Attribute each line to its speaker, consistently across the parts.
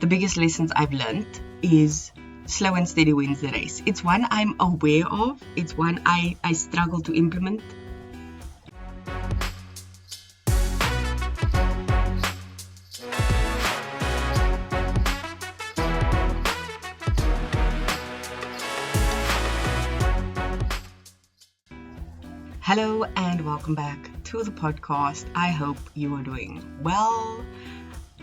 Speaker 1: the biggest lessons I've learned is slow and steady wins the race. It's one I'm aware of. It's one I struggle to implement. Hello and welcome back to the podcast. I hope you are doing well.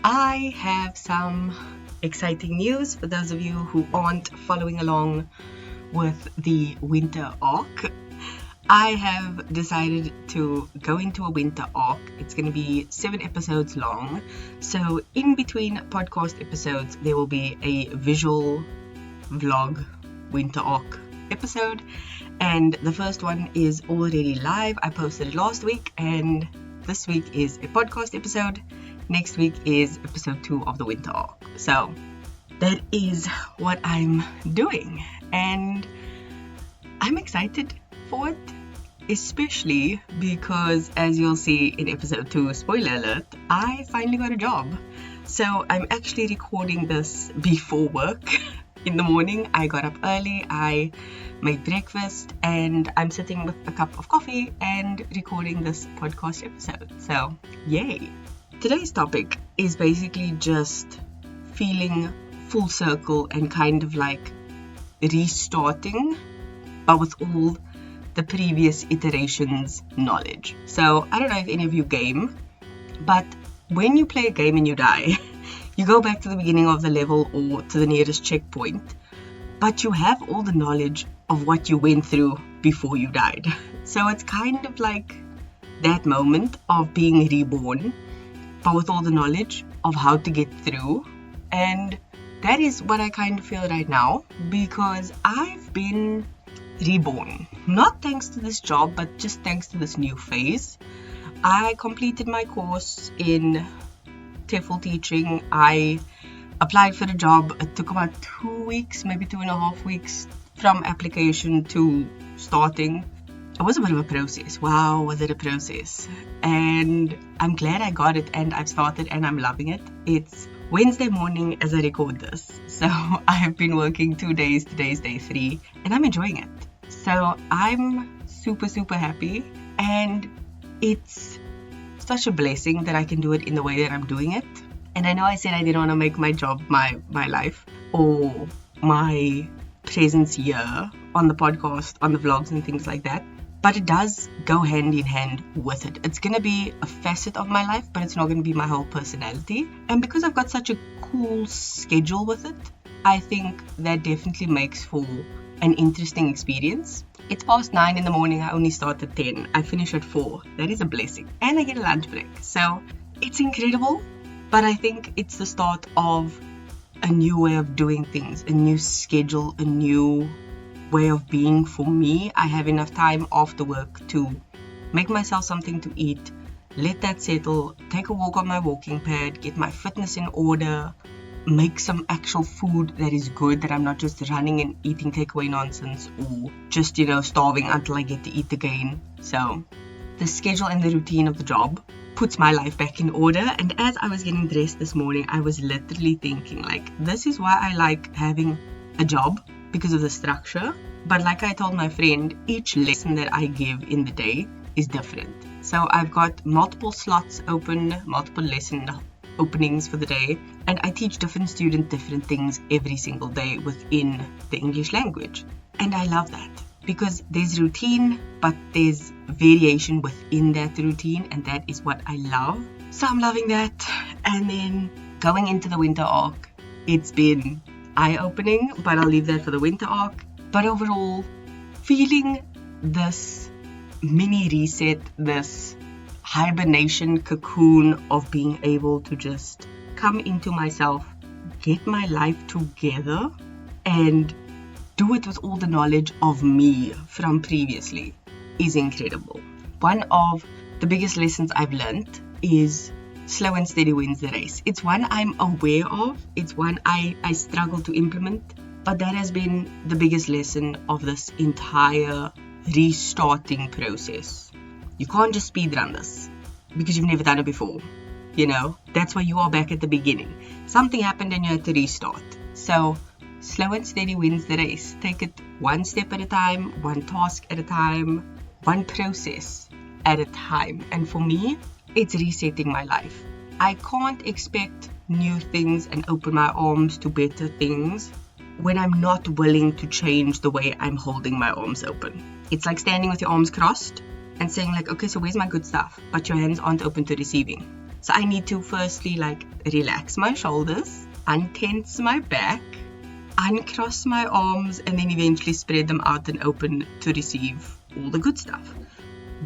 Speaker 1: I have some exciting news for those of you who aren't following along with the winter arc. I have decided to go into a winter arc. It's going to be 7 episodes long. So in between podcast episodes, there will be a visual vlog winter arc episode. And the first one is already live. I posted it last week, and this week is a podcast episode. Next week is episode 2 of the winter arc. So that is what I'm doing, and I'm excited for it, especially because, as you'll see in episode 2, spoiler alert, I finally got a job. So I'm actually recording this before work. In the morning, I got up early, I made breakfast, and I'm sitting with a cup of coffee and recording this podcast episode. So, yay! Today's topic is basically just feeling full circle and kind of like restarting, but with all the previous iterations' knowledge. So, I don't know if any of you game, but when you play a game and you die, you go back to the beginning of the level or to the nearest checkpoint, but you have all the knowledge of what you went through before you died. So it's kind of like that moment of being reborn, but with all the knowledge of how to get through. And that is what I kind of feel right now, because I've been reborn. Not thanks to this job, but just thanks to this new phase. I completed my course in TEFL teaching. I applied for the job. It took about 2 weeks, maybe 2.5 weeks from application to starting. It was a bit of a process. Wow, was it a process? And I'm glad I got it and I've started and I'm loving it. It's Wednesday morning as I record this. So I have been working 2 days. Today's day 3 and I'm enjoying it. So I'm super happy, and it's such a blessing that I can do it in the way that I'm doing it. And I know I said I didn't want to make my job my life or my presence here on the podcast, on the vlogs and things like that, but it does go hand in hand with it. It's going to be a facet of my life, but it's not going to be my whole personality. And because I've got such a cool schedule with it, I think that definitely makes for an interesting experience. It's past 9 in the morning. I only start at 10. I finish at 4. That is a blessing. And I get a lunch break. So it's incredible. But I think it's the start of a new way of doing things, a new schedule, a new way of being for me. I have enough time after work to make myself something to eat, let that settle, take a walk on my walking pad, get my fitness in order, make some actual food that is good, that I'm not just running and eating takeaway nonsense or just, starving until I get to eat again. So the schedule and the routine of the job puts my life back in order. And as I was getting dressed this morning, I was literally thinking, this is why I like having a job, because of the structure. But like I told my friend, each lesson that I give in the day is different. So I've got multiple slots open, multiple lesson openings for the day, and I teach different students different things every single day within the English language. And I love that, because there's routine, but there's variation within that routine, and that is what I love. So I'm loving that. And then going into the winter arc, it's been eye-opening, but I'll leave that for the winter arc. But overall, feeling this mini reset, this hibernation cocoon of being able to just come into myself, get my life together, and do it with all the knowledge of me from previously is incredible. One of the biggest lessons I've learned is slow and steady wins the race. It's one I'm aware of. It's one I struggle to implement. But that has been the biggest lesson of this entire restarting process. You can't just speedrun this because you've never done it before. That's why you are back at the beginning. Something happened and you had to restart. So slow and steady wins the race. Take it one step at a time, one task at a time, one process at a time. And for me, it's resetting my life. I can't expect new things and open my arms to better things when I'm not willing to change the way I'm holding my arms open. It's like standing with your arms crossed and saying like, okay, so where's my good stuff? But your hands aren't open to receiving. So I need to firstly like relax my shoulders, untense my back, uncross my arms, and then eventually spread them out and open to receive all the good stuff.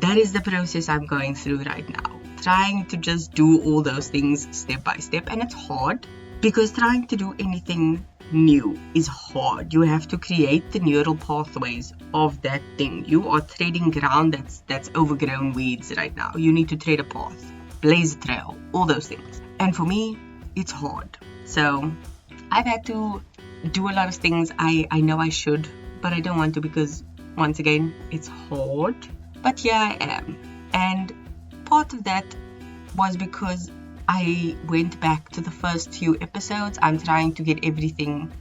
Speaker 1: That is the process I'm going through right now. Trying to just do all those things step by step. And it's hard because trying to do anything new is hard. You have to create the neural pathways of that thing. You are treading ground that's overgrown weeds right now. You need to tread a path, blaze a trail, all those things. And for me, it's hard. So I've had to do a lot of things I know I should, but I don't want to because, once again, it's hard. But here I am. And part of that was because I went back to the first few episodes. I'm trying to get everything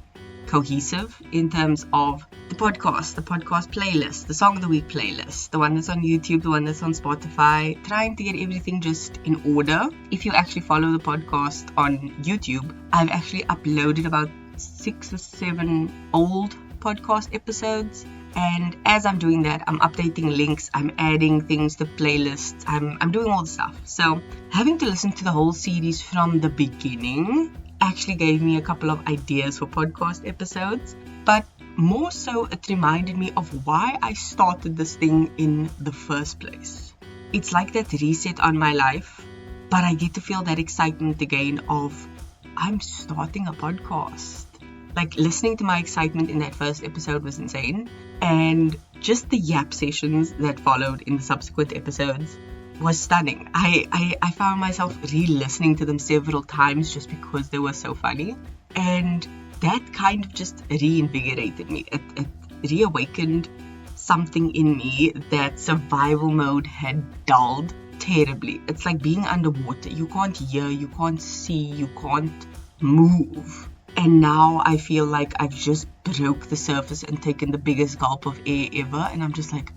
Speaker 1: cohesive in terms of the podcast playlist, the Song of the Week playlist, the one that's on YouTube, the one that's on Spotify, trying to get everything just in order. If you actually follow the podcast on YouTube, I've actually uploaded about 6 or 7 old podcast episodes. And as I'm doing that, I'm updating links, I'm adding things to playlists, I'm doing all the stuff. So having to listen to the whole series from the beginning actually gave me a couple of ideas for podcast episodes. But more so, it reminded me of why I started this thing in the first place. It's like that reset on my life, but I get to feel that excitement again of I'm starting a podcast. Like, listening to my excitement in that first episode was insane. And just the yap sessions that followed in the subsequent episodes was stunning. I found myself re-listening to them several times just because they were so funny. And that kind of just reinvigorated me. It reawakened something in me that survival mode had dulled terribly. It's like being underwater. You can't hear, you can't see, you can't move. And now I feel like I've just broke the surface and taken the biggest gulp of air ever. And I'm just like,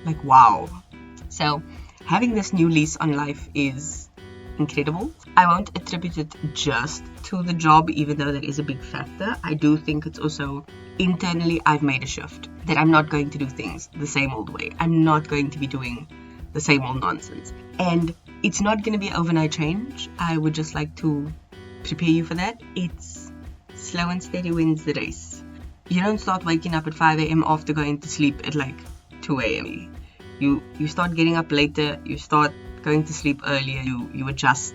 Speaker 1: like, wow. So having this new lease on life is incredible. I won't attribute it just to the job, even though that is a big factor. I do think it's also internally I've made a shift that I'm not going to do things the same old way. I'm not going to be doing the same old nonsense. And it's not going to be overnight change. I would just like to prepare you for that. It's slow and steady wins the race. You don't start waking up at 5 a.m. after going to sleep at like 2 a.m. You start getting up later. You start going to sleep earlier. You adjust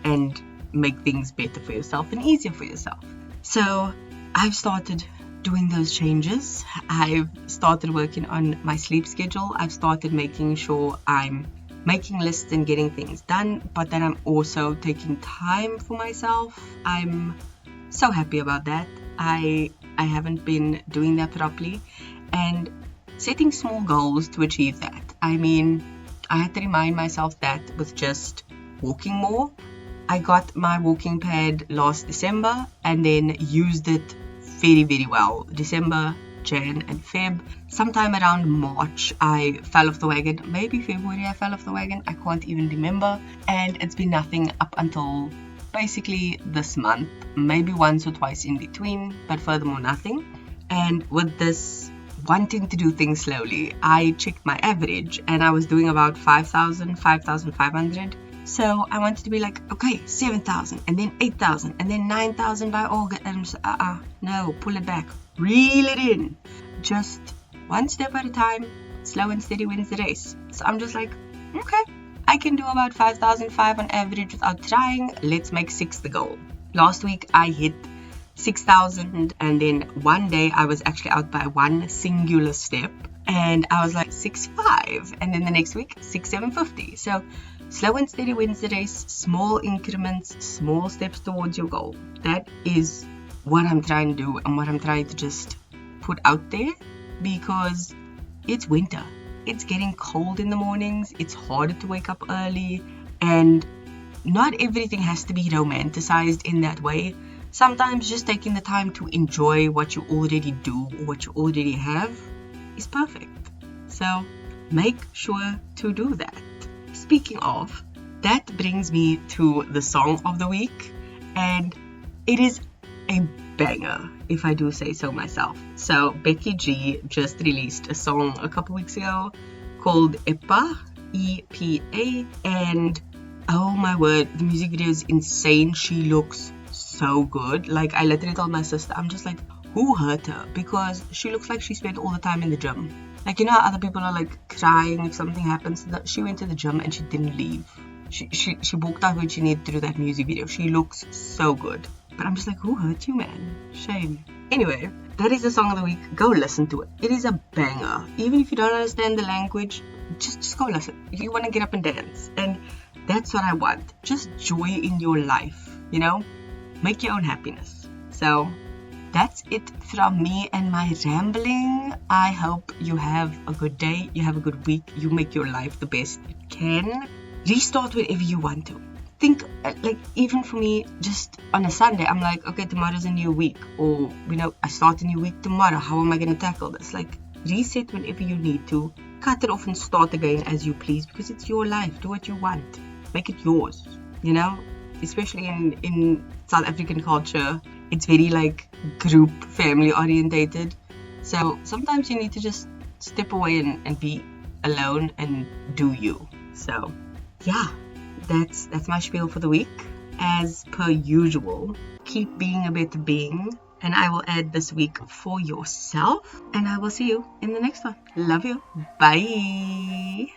Speaker 1: and make things better for yourself and easier for yourself. So I've started doing those changes. I've started working on my sleep schedule. I've started making sure I'm making lists and getting things done, but then I'm also taking time for myself. I'm so happy about that. I haven't been doing that properly, and setting small goals to achieve that. I mean, I had to remind myself that with just walking more. I got my walking pad last December and then used it very, very well. December, Jan and Feb. Sometime around March I fell off the wagon. Maybe February I fell off the wagon. I can't even remember. And it's been nothing up until basically this month. Maybe once or twice in between, but furthermore nothing. And with this wanting to do things slowly, I checked my average and I was doing about 5,500. So I wanted to be like, okay, 7,000 and then 8,000 and then 9,000 by August. And I'm just, no, pull it back. Reel it in. Just one step at a time. Slow and steady wins the race. So I'm just like, okay, I can do about 5,500 on average without trying. Let's make 6 the goal. Last week I hit 6,000 and then one day I was actually out by one singular step and I was like 6,500 and then the next week 6,750. So slow and steady wins the race. Small increments, small steps towards your goal. That is what I'm trying to do and what I'm trying to just put out there, because it's winter. it's getting cold in the mornings, it's harder to wake up early, and not everything has to be romanticized in that way. Sometimes just taking the time to enjoy what you already do or what you already have is perfect. So make sure to do that. Speaking of, that brings me to the song of the week, and it is a banger, if I do say so myself. So Becky G just released a song a couple weeks ago called EPA, E-P-A, and oh my word, the music video is insane. She looks so good. Like, I literally told my sister, I'm just like, who hurt her? Because she looks like she spent all the time in the gym. Like, you know how other people are like crying if something happens? She went to the gym and she didn't leave. She walked out when she needed to do that music video. She looks so good. But I'm just like, who hurt you, man? Shame. Anyway, that is the song of the week. Go listen to it. It is a banger. Even if you don't understand the language, just go listen. If you want to get up and dance. And that's what I want. Just joy in your life, you know? Make your own happiness. So that's it from me and my rambling. I hope you have a good day. You have a good week. You make your life the best you can. Restart whenever you want to. Think, like, even for me, just on a Sunday, I'm like, okay, tomorrow's a new week. Or, you know, I start a new week tomorrow. How am I going to tackle this? Like, reset whenever you need to. Cut it off and start again as you please, because it's your life. Do what you want. Make it yours, you know? Especially in South African culture, it's very, like, group, family orientated. So sometimes you need to just step away and be alone and do you. So, yeah. That's my spiel for the week. As per usual, keep being a better being, and I will add this week for yourself, and I will see you in the next one. Love you. Bye.